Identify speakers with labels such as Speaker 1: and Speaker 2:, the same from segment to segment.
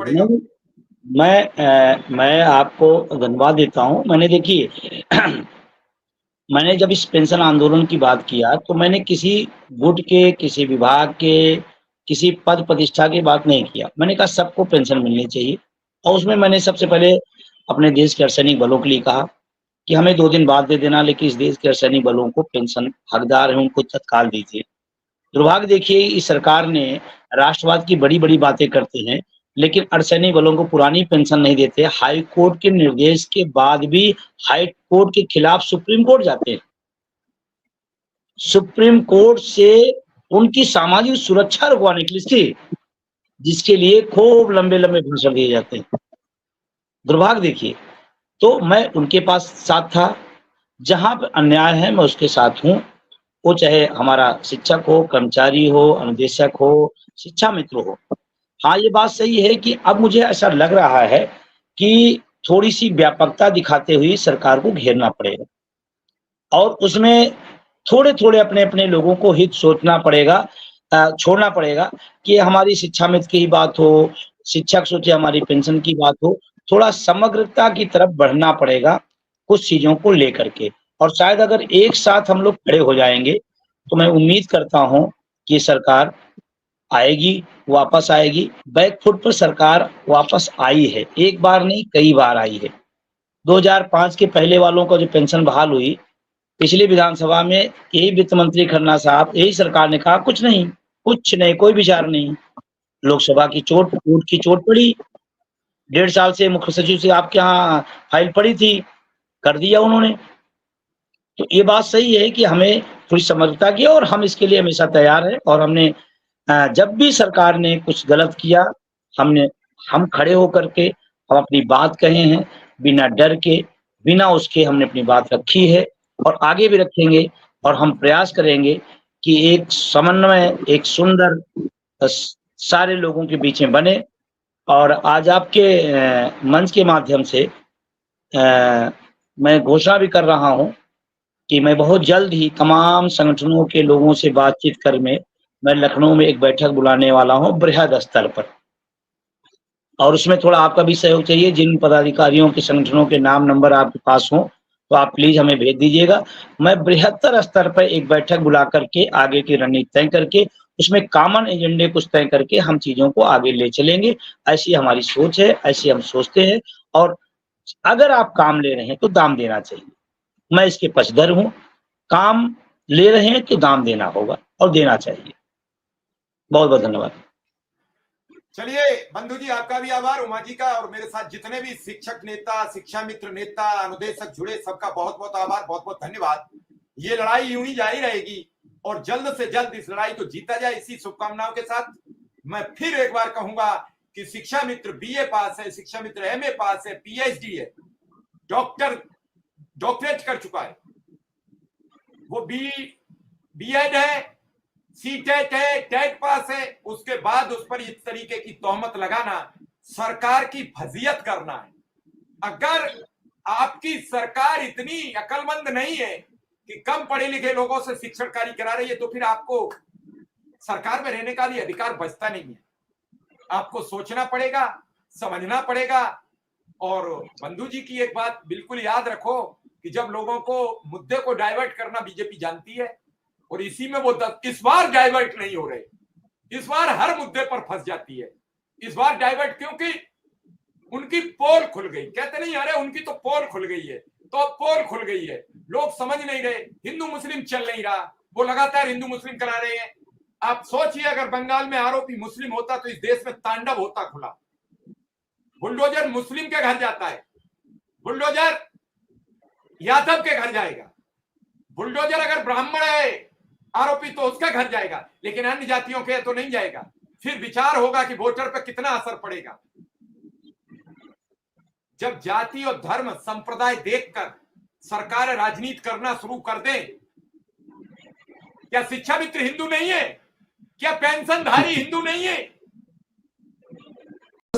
Speaker 1: पड़ेगा?
Speaker 2: नहीं, मैं आपको धन्यवाद देता हूँ। मैंने देखिए मैंने जब इस पेंशन आंदोलन की बात किया, तो मैंने किसी गुट के, किसी विभाग के, किसी पद प्रतिष्ठा की बात नहीं किया। मैंने कहा सबको पेंशन मिलनी चाहिए और उसमें मैंने सबसे पहले अपने देश के अर्धसैनिक बलों के लिए कहा कि हमें 2 दिन बाद दे देना, लेकिन इस देश के अर्धसैनिक बलों को पेंशन हकदार हैं, उनको तत्काल दीजिए। दुर्भाग्य देखिए इस सरकार ने राष्ट्रवाद की बड़ी-बड़ी बातें करते हैं, लेकिन अर्धसैनिक बलों को पुरानी पेंशन नहीं देते। हाई कोर्ट के निर्देश के बाद भी हाई कोर्ट के खिलाफ सुप्रीम कोर्ट जाते हैं। सुप्रीम कोर्ट से उनकी सामाजिक सुरक्षा रुकवाने के लिए जिसके लिए खूब लंबे-लंबे भाषण दिए जाते हैं। दुर्भाग्य देखिए, तो मैं उनके पास साथ था, जहाँ पे अन्याय है मैं उसके साथ हूँ। वो चाहे हमारा शिक्षक हो, कर्मचारी हो, अनुदेशक हो, शिक्षा मित्र हो। हाँ, ये बात सही है कि अब मुझे ऐसा लग रहा है कि थोड़ी-सी व्यापकता दिखाते हुए सरकार को घेरना पड़ेगा और उसमें थोड़े-थोड़े अपने-अपने लोगों को हित सोचना पड़ेगा छोड़ना पड़ेगा कि हमारी शिक्षा मित्र की ही बात हो, शिक्षक सोचे हमारी पेंशन की बात हो, थोड़ा समग्रता की तरफ बढ़ना पड़ेगा, कुछ चीज़ों को लेकर के और शायद अगर एक साथ हम लोग खड़े हो जाएँगे, तो मैं उम्मीद करता हूँ कि सरकार आएगी, वापस आएगी। बैक फुट पर सरकार वापस आई है, एक बार नहीं कई बार आई है। 2005 के पहले वालों का जो पेंशन बहाल हुई, पिछली विधानसभा में यही वित्त मंत्री खन्ना साहब, यही सरकार ने कहा कुछ नहीं, कोई विचार नहीं। लोकसभा की कोर्ट की चोट पड़ी, 1.5 साल से मुख्य सचिव से आपके यहाँ फाइल पड़ी थी, कर दिया उन्होंने। तो ये बात सही है कि हमें थोड़ी समझदारी की और हम इसके लिए हमेशा तैयार हैं और हमने जब भी सरकार ने कुछ गलत किया, हमने हम खड़े होकर के हम अपनी बात कहे हैं, बिना डर के, बिना उसके हमने अपनी बात रखी है और आगे भी रखेंगे और हम प्रयास करेंगे कि एक समन्वय, एक सुंदर सारे लोगों के बीच में बने और आज आपके मंच के माध्यम से मैं घोषणा भी कर रहा हूँ कि मैं बहुत जल्द ही तमाम संगठनों के लोगों से बातचीत कर में मैं लखनऊ में एक बैठक बुलाने वाला हूँ बृहद स्तर पर और उसमें थोड़ा आपका भी सहयोग चाहिए। जिन पदाधिकारियों के संगठनों के नाम नंबर आपके पास हों, तो आप प्लीज़ हमें भेज दीजिएगा। मैं बृहत्तर स्तर पर एक बैठक बुला करके आगे की रणनीति तय करके उसमें कॉमन एजेंडे कुछ तय करके हम चीज़ों को आगे ले चलेंगे। ऐसी हमारी सोच है, ऐसी हम सोचते हैं और अगर आप काम ले रहे हैं, तो दाम देना चाहिए। मैं इसके पक्षधर हूँ, काम ले रहे हैं तो दाम देना होगा और देना चाहिए। बहुत-बहुत धन्यवाद।
Speaker 1: चलिए बंधु जी, आपका भी आभार, उमा जी का, और मेरे साथ जितने भी शिक्षक नेता, शिक्षा मित्र नेता, अनुदेशक जुड़े, सबका बहुत बहुत आभार, बहुत बहुत धन्यवाद। ये लड़ाई यूं ही जारी रहेगी और जल्द से जल्द इस लड़ाई को जीता जाए, इसी शुभकामनाओं के साथ मैं फिर एक बार कहूंगा कि शिक्षा मित्र बीए पास है, शिक्षा मित्र एमए पास है, पीएचडी है, डॉक्टरेट कर चुका है, वो बीएड है, सीटेट है, टेट पास है, उसके बाद उस पर इस तरीके की तोहमत लगाना सरकार की फजीयत करना है। अगर आपकी सरकार इतनी अकलमंद नहीं है कि कम पढ़े लिखे लोगों से शिक्षण कार्य करा रही है, तो फिर आपको सरकार में रहने का भी अधिकार बचता नहीं है। आपको सोचना पड़ेगा, समझना पड़ेगा। और बंधु जी की एक बात बिल्कुल याद रखो कि जब लोगों को मुद्दे को डाइवर्ट करना बीजेपी जानती है, और इसी में वो इस बार डाइवर्ट नहीं हो रहे, इस बार हर मुद्दे पर फंस जाती है। इस बार डाइवर्ट क्योंकि उनकी पोल खुल गई। कहते नहीं अरे उनकी तो पोल खुल गई है, तो अब पोल खुल गई है, लोग समझ नहीं रहे, हिंदू मुस्लिम चल नहीं रहा, वो लगातार हिंदू मुस्लिम करा रहे हैं। आप सोचिए अगर बंगाल में आरोपी मुस्लिम होता तो इस देश में तांडव होता खुला। बुलडोजर मुस्लिम के घर जाता है, बुलडोजर यादव के घर जाएगा, बुलडोजर अगर ब्राह्मण है आरोपी तो उसका घर जाएगा, लेकिन अन्य जातियों के तो नहीं जाएगा। फिर विचार होगा कि वोटर पर कितना असर पड़ेगा। जब जाति और धर्म संप्रदाय देखकर सरकार राजनीति करना शुरू कर दे, क्या शिक्षा मित्र हिंदू नहीं है? क्या पेंशनधारी हिंदू नहीं है?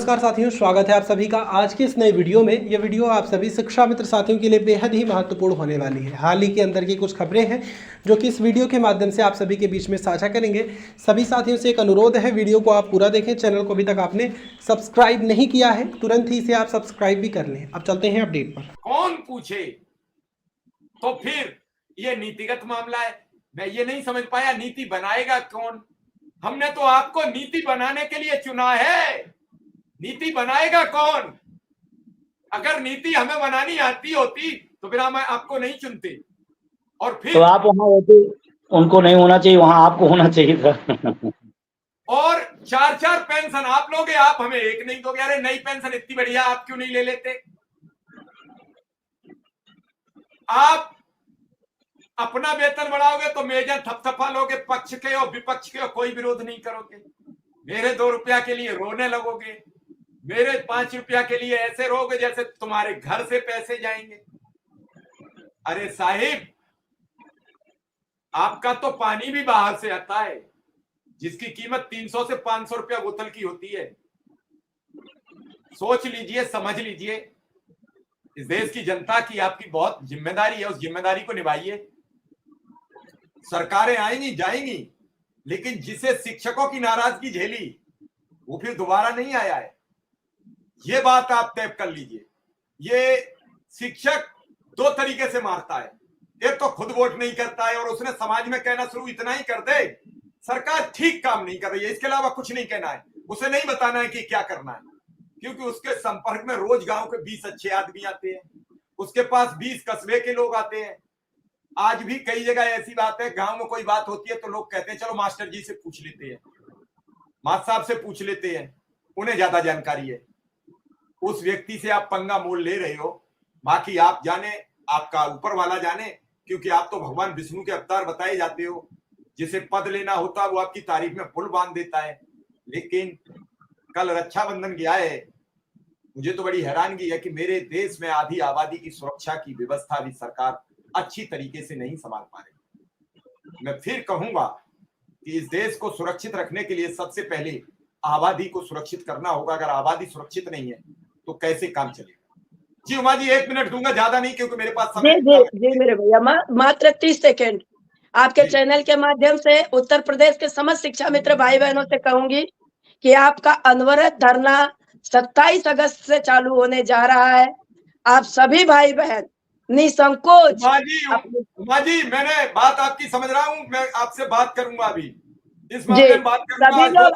Speaker 3: नमस्कार साथियों, स्वागत है आप सभी का आज की इस नए वीडियो में। ये वीडियो आप सभी शिक्षा मित्र साथियों के लिए बेहद ही महत्वपूर्ण होने वाली है। हाल ही के अंदर की कुछ खबरें हैं जो कि इस वीडियो के माध्यम से आप सभी के बीच में साझा करेंगे। सभी साथियों से एक अनुरोध है, वीडियो को आप पूरा देखें। चैनल को अभी तक आपने सब्सक्राइब नहीं किया है, तुरंत ही इसे आप सब्सक्राइब भी कर लें। अब चलते हैं अपडेट पर।
Speaker 1: कौन पूछे? तो फिर ये नीतिगत मामला है। मैं ये नहीं समझ पाया, नीति बनाएगा कौन? हमने तो आपको नीति बनाने के लिए चुना है, नीति बनाएगा कौन? अगर नीति हमें बनानी आती होती तो फिर हम आपको नहीं चुनते। और फिर
Speaker 2: तो आप वहाँ होते, उनको नहीं होना चाहिए, वहाँ आपको होना चाहिए था।
Speaker 1: और 4-4 पेंशन आप लोगे, आप हमें एक नहीं दोगे। अरे नई पेंशन इतनी बढ़िया, आप क्यों नहीं ले लेते? आप अपना वेतन बढ़ाओगे तो मेजर थपथपा लोगे, पक्ष के और विपक्ष के, और कोई विरोध नहीं करोगे। मेरे 2 रुपया के लिए रोने लगोगे, मेरे 5 रुपया के लिए ऐसे रहोगे जैसे तुम्हारे घर से पैसे जाएंगे। अरे साहिब, आपका तो पानी भी बाहर से आता है जिसकी कीमत 300 से 500 रुपया बोतल की होती है। सोच लीजिए, समझ लीजिए, इस देश की जनता की आपकी बहुत जिम्मेदारी है, उस जिम्मेदारी को निभाइए। सरकारें आएंगी जाएंगी, लेकिन जिसे शिक्षकों की नाराजगी झेली वो फिर दोबारा नहीं आया है। ये बात आप तय कर लीजिए। ये शिक्षक 2 तरीके से मारता है, एक तो खुद वोट नहीं करता है और उसने समाज में कहना शुरू इतना ही कर दे, सरकार ठीक काम नहीं कर रही है, इसके अलावा कुछ नहीं कहना है। उसे नहीं बताना है कि क्या करना है, क्योंकि उसके संपर्क में रोज गांव के 20 अच्छे आदमी आते हैं, उसके पास 20 कस्बे के लोग आते हैं। आज भी कई जगह ऐसी बात है, गांव में कोई बात होती है तो लोग कहते हैं चलो मास्टर जी से पूछ लेते हैं, मास्टर साहब से पूछ लेते हैं, उन्हें ज्यादा जानकारी है। उस व्यक्ति से आप पंगा मोल ले रहे हो, बाकी आप जाने, आपका ऊपर वाला जाने, क्योंकि आप तो भगवान विष्णु के अवतार बताए जाते हो। जिसे पद लेना होता है वो आपकी तारीफ में पुल बांध देता है। लेकिन कल रक्षाबंधन गया है, मुझे तो बड़ी हैरानगी है कि मेरे देश में आधी आबादी की सुरक्षा की व्यवस्था भी सरकार अच्छी तरीके से नहीं संभाल पा रही। मैं फिर कहूंगा कि इस देश को सुरक्षित रखने के लिए सबसे पहले आबादी को सुरक्षित करना होगा। अगर आबादी सुरक्षित नहीं है तो कैसे काम चलेगा? जी उमा जी, 1 मिनट दूंगा, ज्यादा नहीं, क्योंकि मेरे पास समय
Speaker 4: जी मेरे भैया, मात्र 30 सेकेंड आपके चैनल के माध्यम से उत्तर प्रदेश के समस्त शिक्षा मित्र भाई बहनों से कहूंगी कि आपका अनवरत धरना 27 अगस्त से चालू होने जा रहा है। आप सभी भाई बहन निसंकोच।
Speaker 1: उमा जी, मैंने बात आपकी समझ रहा हूँ, मैं आपसे बात करूंगा अभी इस मामले में बात करूंगा।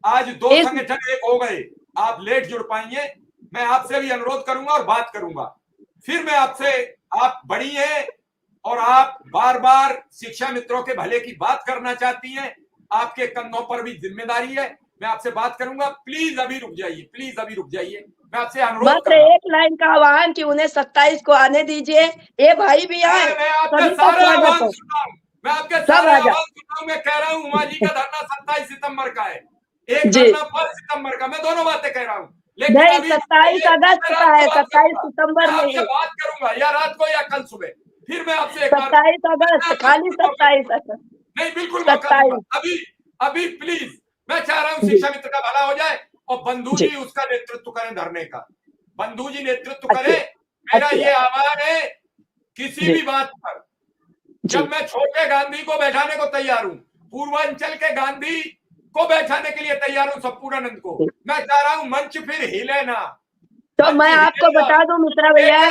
Speaker 1: आज 2 संगठन एक हो गए, आप लेट जुड़ पाएंगे। मैं आपसे भी अनुरोध करूंगा और बात करूंगा। फिर मैं आपसे, आप बड़ी हैं और आप बार बार शिक्षा मित्रों के भले की बात करना चाहती हैं, आपके कंधों पर भी जिम्मेदारी है। मैं आपसे बात करूंगा, प्लीज अभी रुक जाइए, प्लीज अभी रुक जाइए। मैं आपसे अनुरोध
Speaker 4: मात्र एक लाइन का आह्वान कि उन्हें 27 को आने दीजिए। ये भाई भी आए,
Speaker 1: मैं आपके सारे आह्वान सुनता हूं, मैं आपके सारे आह्वान सुनता हूं। मैं कह रहा हूं उमा जी का धरना 27 सितंबर का है, एक धरना 1 सितंबर का, मैं दोनों बातें कह रहा हूँ। लेकिन
Speaker 4: नहीं, 27 अगस्त का है, 27 सितंबर
Speaker 1: नहीं।
Speaker 4: नहीं।
Speaker 1: बात करूंगा या रात को या कल सुबह, फिर मैं आपसे
Speaker 4: 27 अगस्त, खाली 27 अगस्त
Speaker 1: नहीं, बिल्कुल अभी प्लीज। मैं चाह रहा हूँ शिक्षा मित्र का भला हो जाए और बंधु जी उसका नेतृत्व करें, धरने का बंधु जी नेतृत्व करें। मेरा ये आह्वान है, किसी भी बात पर, जब मैं छोटे गांधी को बैठाने को तैयार हूँ, पूर्वांचल के गांधी को बैठाने के लिए तैयार हूँ, संपूर्णानंद को, मैं चाह रहा हूँ मंच फिर हिले ना।
Speaker 4: तो मैं आपको बता दूं मिश्रा भैया,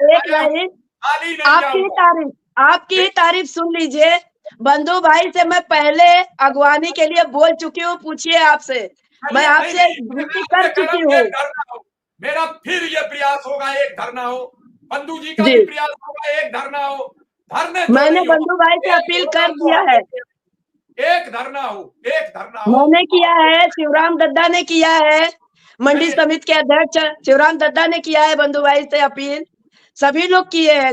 Speaker 4: एक लाइन आपकी ही तारीफ सुन लीजिए। बंधु भाई से मैं पहले अगवानी के लिए बोल चुकी हूँ, पूछिए आपसे, मैं आपसे विनती कर चुकी हूँ।
Speaker 1: मेरा फिर ये प्रयास होगा, एक धरना हो, बंधु जी का भी प्रयास होगा, एक धरना हो। धरने
Speaker 4: मैंने बंधु भाई से अपील कर दिया है,
Speaker 1: एक धरना हो, एक धरना हो।
Speaker 4: मैंने किया है, शिवराम दद्दा ने किया है, मंडी समिति के अध्यक्ष शिवराम दद्दा ने किया है बंधु भाई से अपील, सभी लोग किए हैं।